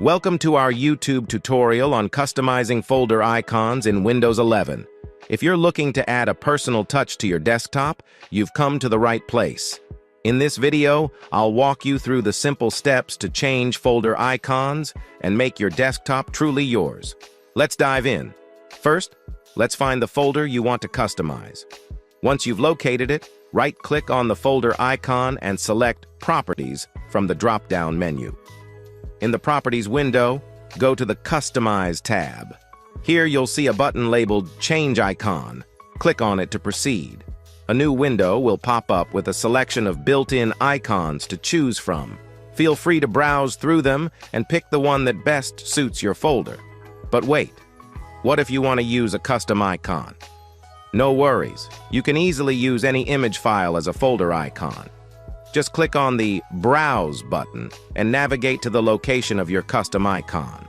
Welcome to our YouTube tutorial on customizing folder icons in Windows 11. If you're looking to add a personal touch to your desktop, you've come to the right place. In this video, I'll walk you through the simple steps to change folder icons and make your desktop truly yours. Let's dive in. First, let's find the folder you want to customize. Once you've located it, right-click on the folder icon and select Properties from the drop-down menu. In the Properties window, go to the Customize tab. Here you'll see a button labeled Change Icon. Click on it to proceed. A new window will pop up with a selection of built-in icons to choose from. Feel free to browse through them and pick the one that best suits your folder. But wait, what if you want to use a custom icon? No worries, you can easily use any image file as a folder icon. Just click on the Browse button and navigate to the location of your custom icon.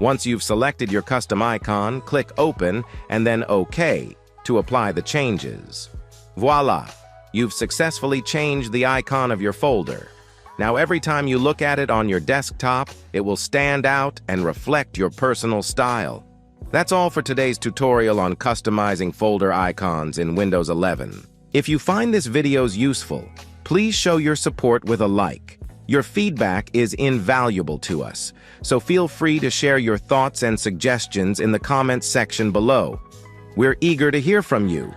Once you've selected your custom icon, click Open and then OK to apply the changes. Voila! You've successfully changed the icon of your folder. Now every time you look at it on your desktop, it will stand out and reflect your personal style. That's all for today's tutorial on customizing folder icons in Windows 11. If you find this video useful, please show your support with a like. Your feedback is invaluable to us, so feel free to share your thoughts and suggestions in the comments section below. We're eager to hear from you.